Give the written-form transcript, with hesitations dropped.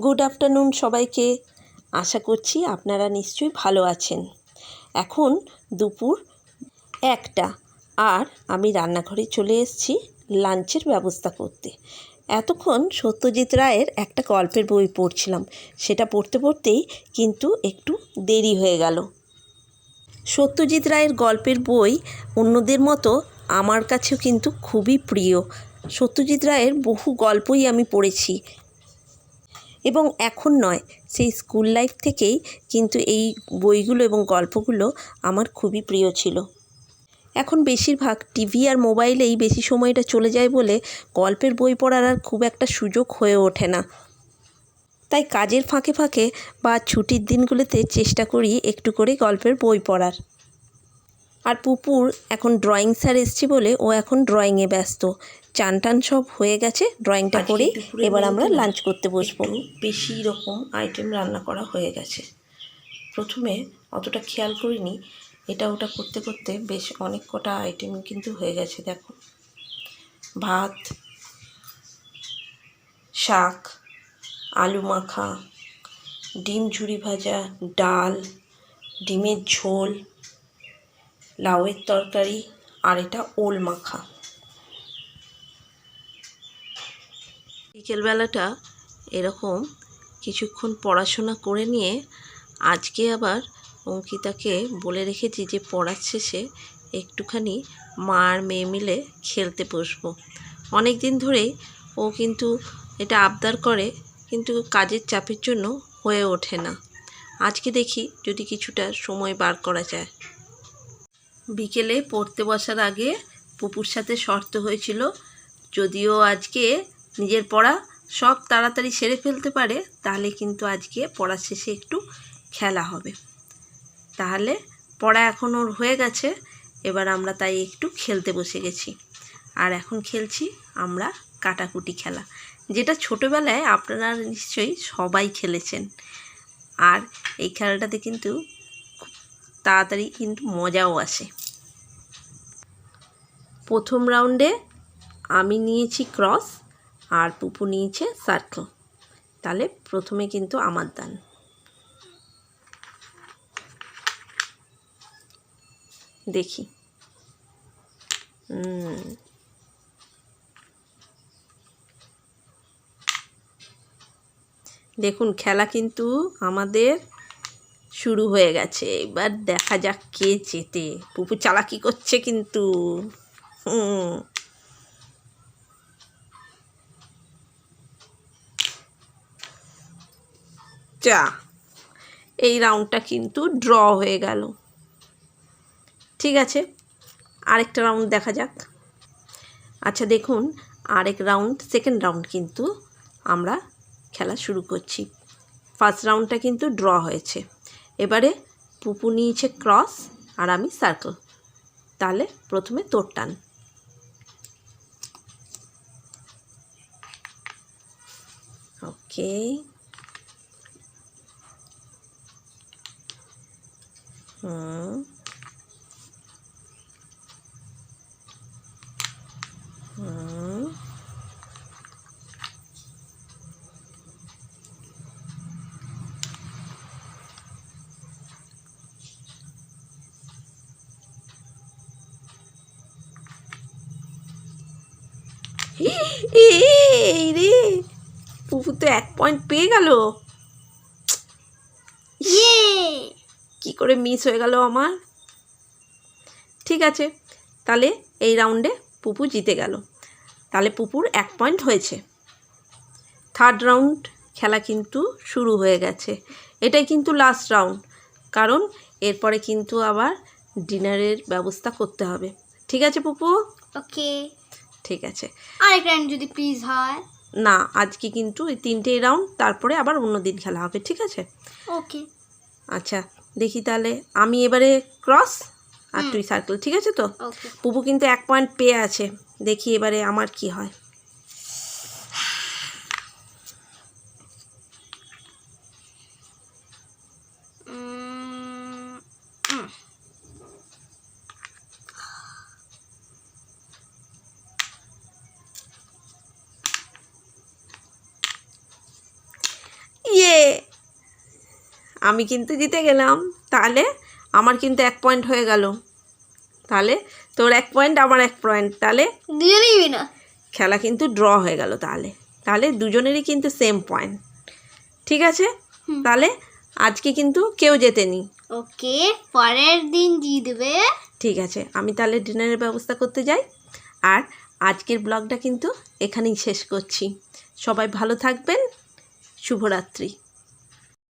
Good afternoon সবাইকে। আশা করছি আপনারা নিশ্চয়ই ভালো আছেন। এখন দুপুর 1টা আর আমি রান্নাঘরে চলে এসেছি লাঞ্চের ব্যবস্থা করতে। এতক্ষণ সত্যজিৎ রায়ের একটা গল্পের বই পড়ছিলাম, সেটা পড়তে পড়তেই কিন্তু একটু দেরি হয়ে গেল। সত্যজিৎ রায়ের গল্পের বই অন্যদের মতো আমার কাছেও কিন্তু খুবই প্রিয়। সত্যজিৎ রায়ের বহু গল্পই আমি পড়েছি এবং এখন নয়, সেই স্কুল লাইফ থেকেই কিন্তু এই বইগুলো এবং গল্পগুলো আমার খুবই প্রিয় ছিল। এখন বেশিরভাগ টিভি আর মোবাইলেই বেশি সময়টা চলে যায় বলে গল্পের বই পড়ার আর খুব একটা সুযোগ হয়ে ওঠে না। তাই কাজের ফাঁকে ফাঁকে বা ছুটির দিনগুলোতে চেষ্টা করি একটু করে গল্পের বই পড়ার। আর পুপুর এখন ড্রয়িং স্যার এসছে বলে ও এখন ড্রয়িংয়ে ব্যস্ত। চান টান সব হয়ে গেছে, ড্রয়িংটা করেই এবার আমরা লাঞ্চ করতে বসবো। বেশি রকম আইটেম রান্না করা হয়ে গেছে। প্রথমে অতটা খেয়াল করিনি, এটা ওটা করতে করতে বেশ অনেক কটা আইটেম কিন্তু হয়ে গেছে। দেখো, ভাত, শাক, আলু মাখা, ডিম ঝুরি ভাজা, ডাল, ডিমের ঝোল, লাউয়ের তরকারি, আর এটা ওল মাখা। বিকেলবেলাটা এরকম কিছুক্ষণ পড়াশোনা করে নিয়ে আজকে আবার অঙ্কিতাকে বলে রেখেছি যে পড়ার শেষে একটুখানি মা আর মেয়ে মিলে খেলতে বসবো। অনেক দিন ধরেই ও কিন্তু এটা আবদার করে, কিন্তু কাজের চাপের জন্য হয়ে ওঠে না। আজকে দেখি যদি কিছুটা সময় বার করা যায়। বিকেলে পড়তে বসার আগে পুপুর সাথে শর্ত হয়েছিল, যদিও আজকে নিজের পড়া সব তাড়াতাড়ি সেরে ফেলতে পারে তাহলে কিন্তু আজকে পড়ার শেষে একটু খেলা হবে। তাহলে পড়া এখন ওর হয়ে গেছে, এবার আমরা তাই একটু খেলতে বসে গেছি। আর এখন খেলছি আমরা কাটাকুটি খেলা, যেটা ছোটোবেলায় আপনারা নিশ্চয়ই সবাই খেলেছেন। আর এই খেলাটাতে কিন্তু খুব তাড়াতাড়ি কিন্তু মজাও আসে। প্রথম রাউন্ডে আমি নিয়েছি ক্রস আর পুপু নিয়েছে সার্কেল। তাহলে প্রথমে কিন্তু আমার দান। দেখি, দেখুন খেলা কিন্তু আমাদের শুরু হয়ে গেছে। এবার দেখা যাক কে জেতে। পুপু চালাকি করছে কিন্তু। যা, এই রাউন্ডটা কিন্তু ড্র হয়ে গেল। ঠিক আছে, আরেকটা রাউন্ড দেখা যাক। আচ্ছা দেখুন, সেকেন্ড রাউন্ড কিন্তু আমরা খেলা শুরু করছি। ফার্স্ট রাউন্ডটা কিন্তু ড্র হয়েছে। এবারে পুপু নিয়েছে ক্রস আর আমি সার্কেল। তাহলে প্রথমে তোর টান। ওকে, এই রে, পুপু তো 1 পয়েন্ট পেয়ে গেল। কি করে মিস হয়ে গেল আমার। ঠিক আছে, তাহলে এই রাউন্ডে পুপু জিতে গেল। তাহলে পুপুর 1 পয়েন্ট হয়েছে। থার্ড রাউন্ড খেলা কিন্তু শুরু হয়ে গেছে। এটাই কিন্তু লাস্ট রাউন্ড, কারণ এরপরে কিন্তু আবার ডিনারের ব্যবস্থা করতে হবে। ঠিক আছে পুপু? ওকে, ঠিক আছে। আরেক রাউন্ড যদি প্লিজ হয়। না, আজকে কিন্তু এই 3টেই রাউন্ড, তারপরে আবার অন্য দিন খেলা হবে। ঠিক আছে? ওকে। আচ্ছা দেখি, তাহলে আমি এবারে ক্রস আর তুই সার্কেল। ঠিক আছে তো? পুপু কিন্তু 1 পয়েন্ট পেয়ে আছে। দেখি এবারে আমার কি হয়। ইয়ে, আমি কিন্তু জিতে গেলাম। তাহলে আমার কিন্তু 1 পয়েন্ট হয়ে গেল। তাহলে তোর 1 পয়েন্ট, আমার 1 পয়েন্ট, তাহলে দুজনেই না। খেলা কিন্তু ড্র হয়ে গেল। তাহলে তাহলে দুজনেরই কিন্তু সেম পয়েন্ট। ঠিক আছে, তাহলে আজকে কিন্তু কেউ জেতেনি। ওকে, পরের দিন জিতবে। ঠিক আছে, আমি তাহলে ডিনারের ব্যবস্থা করতে যাই। আর আজকের ব্লগটা কিন্তু এখানেই শেষ করছি। সবাই ভালো থাকবেন। শুভরাত্রি।